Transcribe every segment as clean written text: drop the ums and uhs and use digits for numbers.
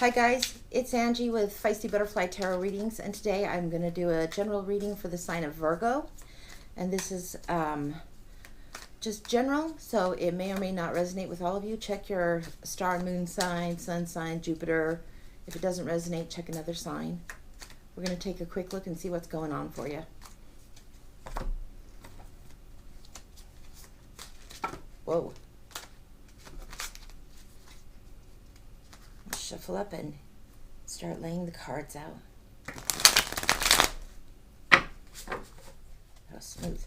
Hi guys, it's Angie with Feisty Butterfly Tarot Readings, and today I'm going to do a general reading for the sign of Virgo. And this is just general, so it may or may not resonate with all of you. Check your star and moon sign, sun sign, Jupiter. If it doesn't resonate, check another sign. We're going to take a quick look and see what's going on for you. Whoa. Shuffle up and start laying the cards out. Oh, smooth.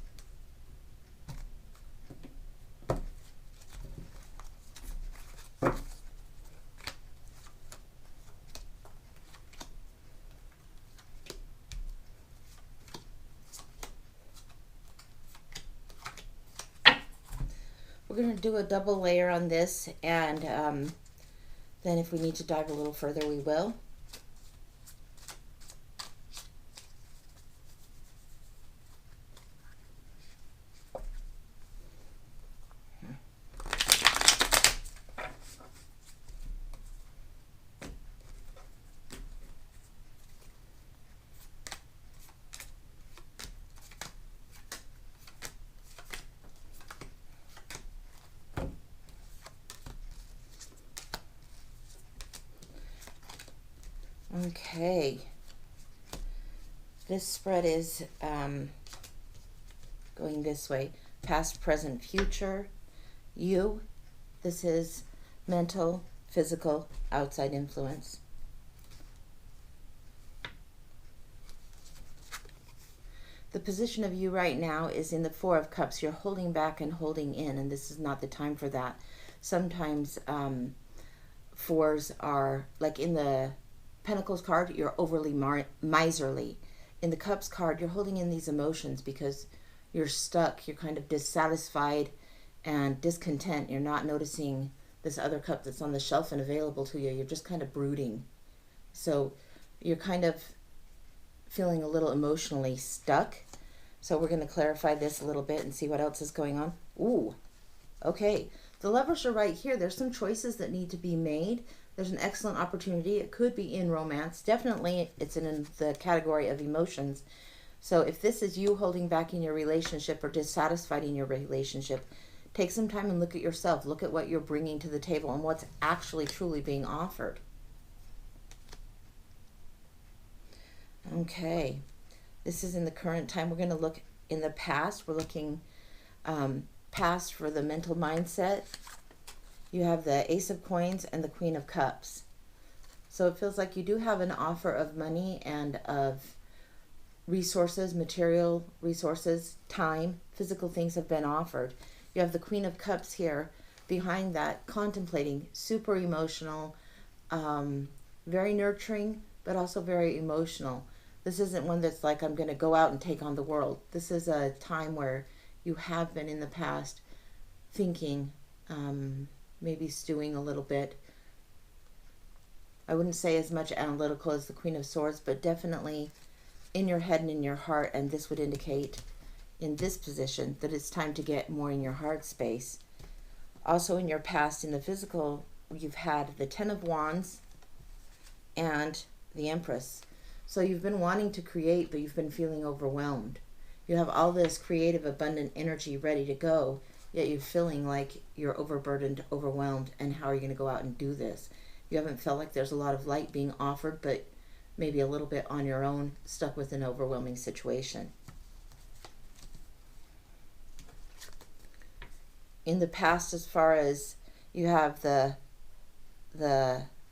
We're going to do a double layer on this, and then if we need to dive a little further, we will. Okay, this spread is going this way: past, present, future, you. This is mental, physical, outside influence. The position of you right now is in the Four of Cups. You're holding back and holding in, and this is not the time for that. Sometimes fours are, like in the Pentacles card, you're overly miserly. In the Cups card, you're holding in these emotions because you're stuck. You're kind of dissatisfied and discontent. You're not noticing this other cup that's on the shelf and available to you. You're just kind of brooding. So you're kind of feeling a little emotionally stuck. So we're going to clarify this a little bit and see what else is going on. Ooh, okay. The Lovers are right here. There's some choices that need to be made. There's an excellent opportunity. It could be in romance. Definitely it's in the category of emotions. So if this is you holding back in your relationship or dissatisfied in your relationship, take some time and look at yourself. Look at what you're bringing to the table and what's actually truly being offered. Okay. This is in the current time. We're going to look in the past. We're looking past for the mental mindset. You have the Ace of Coins and the Queen of Cups. So it feels like you do have an offer of money and of resources, material resources, time, physical things have been offered. You have the Queen of Cups here behind that, contemplating, super emotional, very nurturing, but also very emotional. This isn't one that's like, I'm going to go out and take on the world. This is a time where you have been in the past thinking, maybe stewing a little bit. I wouldn't say as much analytical as the Queen of Swords, but definitely in your head and in your heart. And this would indicate in this position that it's time to get more in your heart space. Also in your past, in the physical, you've had the Ten of Wands and the Empress. So you've been wanting to create, but you've been feeling overwhelmed. You have all this creative, abundant energy ready to go, yet you're feeling like you're overburdened, overwhelmed, and how are you going to go out and do this? You haven't felt like there's a lot of light being offered, but maybe a little bit on your own, stuck with an overwhelming situation. In the past, as far as you have the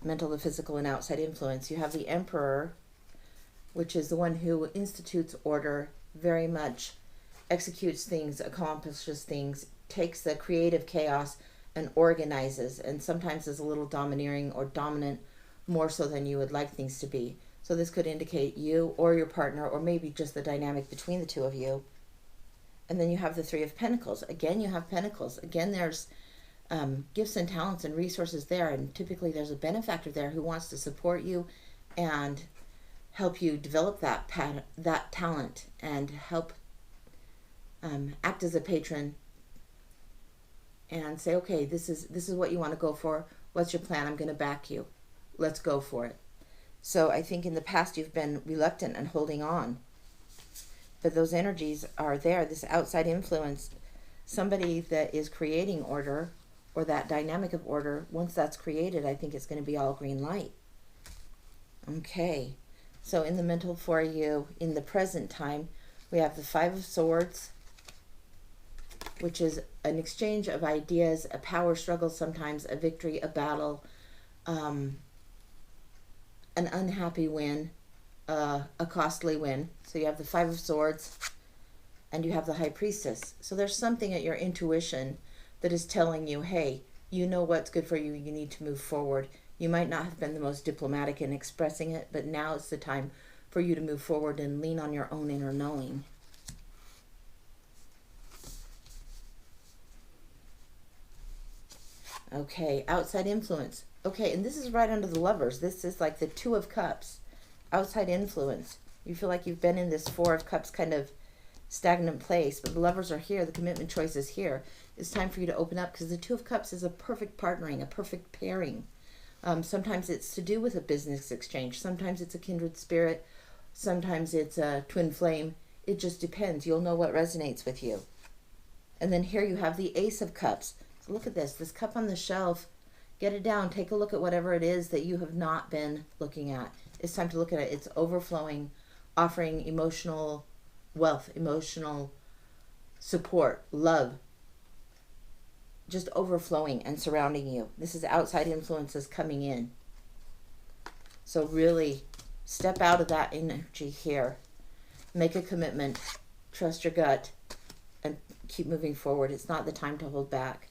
mental, the physical, and outside influence, you have the Emperor, which is the one who institutes order, very much executes things, accomplishes things, takes the creative chaos and organizes, and sometimes is a little domineering or dominant, more so than you would like things to be. So this could indicate you or your partner, or maybe just the dynamic between the two of you. And then you have the Three of Pentacles. Again, you have Pentacles. Again, there's gifts and talents and resources there, and typically there's a benefactor there who wants to support you and help you develop that talent and help act as a patron and say, okay, this is what you want to go for. What's your plan? I'm going to back you. let's go for it. So I think in the past you've been reluctant and holding on. But those energies are there. This outside influence, somebody that is creating order, or that dynamic of order, once that's created, I think it's going to be all green light. Okay. So in the mental for you, in the present time, we have the Five of Swords, which is an exchange of ideas, a power struggle sometimes, a victory, a battle, an unhappy win, a costly win. So you have the Five of Swords and you have the High Priestess. So there's something at your intuition that is telling you, hey, you know what's good for you, you need to move forward. You might not have been the most diplomatic in expressing it, but now it's the time for you to move forward and lean on your own inner knowing. Okay, outside influence. Okay, and this is right under the Lovers. This is like the Two of Cups. Outside influence. You feel like you've been in this Four of Cups kind of stagnant place, but the Lovers are here. The commitment choice is here. It's time for you to open up, because the Two of Cups is a perfect partnering, a perfect pairing. Sometimes it's to do with a business exchange. Sometimes it's a kindred spirit. Sometimes it's a twin flame. It just depends. You'll know what resonates with you. And then here you have the Ace of Cups. So look at this cup on the shelf. Get it down. Take a look at whatever it is that you have not been looking at. It's time to look at it. It's overflowing, offering emotional wealth, emotional support, love, just overflowing and surrounding you. This is outside influences coming in. So really step out of that energy here. Make a commitment. Trust your gut and keep moving forward. It's not the time to hold back.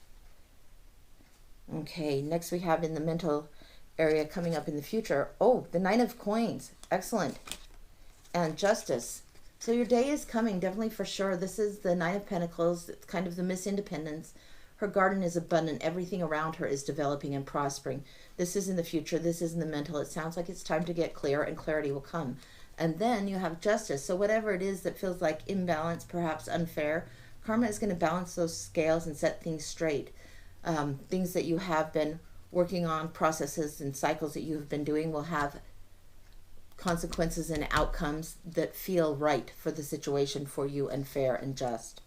Okay, next we have in the mental area coming up in the future. Oh, the Nine of Coins. Excellent. And Justice. So your day is coming, definitely for sure. This is the Nine of Pentacles. It's kind of the Miss Independence. Her garden is abundant. Everything around her is developing and prospering. This is in the future. This is in the mental. It sounds like it's time to get clear, and clarity will come. And then you have Justice. So whatever it is that feels like imbalance, perhaps unfair, karma is going to balance those scales and set things straight. Things that you have been working on, processes and cycles that you have been doing will have consequences and outcomes that feel right for the situation for you and fair and just.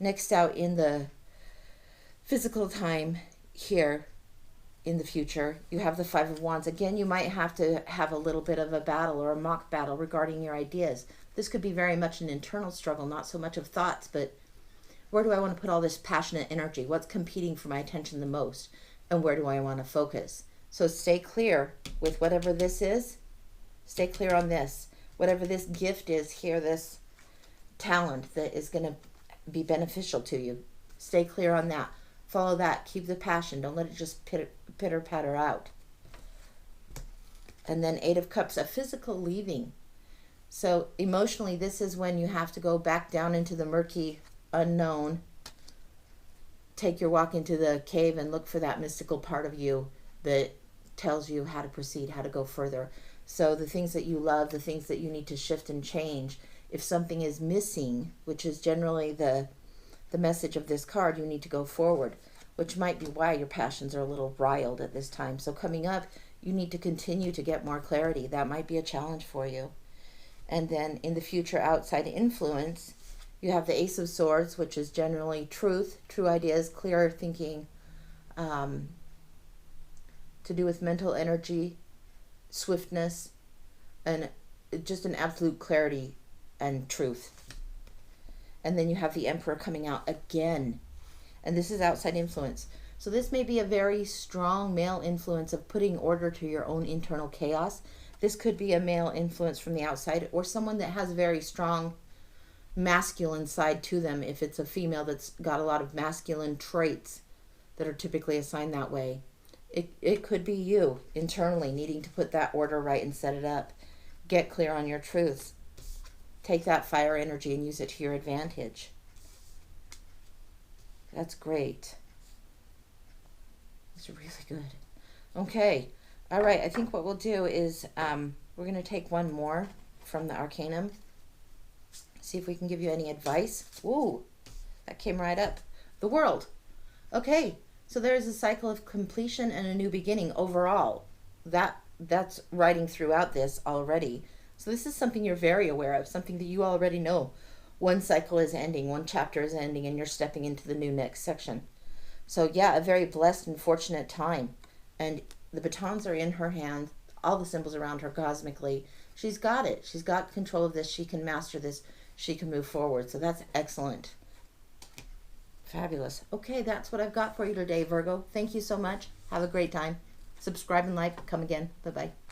Next out in the physical time here in the future, you have the Five of Wands. Again, you might have to have a little bit of a battle or a mock battle regarding your ideas. This could be very much an internal struggle, not so much of thoughts, but where do I want to put all this passionate energy? What's competing for my attention the most? And where do I want to focus? So stay clear with whatever this is. Stay clear on this. Whatever this gift is here, this talent that is going to be beneficial to you. Stay clear on that. Follow that. Keep the passion. Don't let it just pitter-patter out. And then Eight of Cups, a physical leaving. So emotionally, this is when you have to go back down into the murky unknown. Take your walk into the cave and look for that mystical part of you that tells you how to proceed, how to go further. So the things that you love, the things that you need to shift and change, if something is missing, which is generally the message of this card, you need to go forward, which might be why your passions are a little riled at this time. So coming up, you need to continue to get more clarity. That might be a challenge for you. And then in the future, outside influence, you have the Ace of Swords, which is generally truth, true ideas, clear thinking, to do with mental energy, swiftness, and just an absolute clarity and truth. And then you have the Emperor coming out again. And this is outside influence. So this may be a very strong male influence of putting order to your own internal chaos. This could be a male influence from the outside, or someone that has a very strong masculine side to them, if it's a female that's got a lot of masculine traits that are typically assigned that way. It could be you internally needing to put that order right and set it up. Get clear on your truths. Take that fire energy and use it to your advantage. That's great. It's really good. Okay. All right. I think what we'll do is we're going to take one more from the Arcanum. See if we can give you any advice. Ooh, that came right up. The World. Okay. So there's a cycle of completion and a new beginning overall. That's writing throughout this already. So this is something you're very aware of, something that you already know. One cycle is ending, one chapter is ending, and you're stepping into the new next section. So yeah, a very blessed and fortunate time. And the batons are in her hand, all the symbols around her cosmically. She's got it. She's got control of this. She can master this. She can move forward. So that's excellent. Fabulous. Okay, that's what I've got for you today, Virgo. Thank you so much. Have a great time. Subscribe and like. Come again. Bye-bye.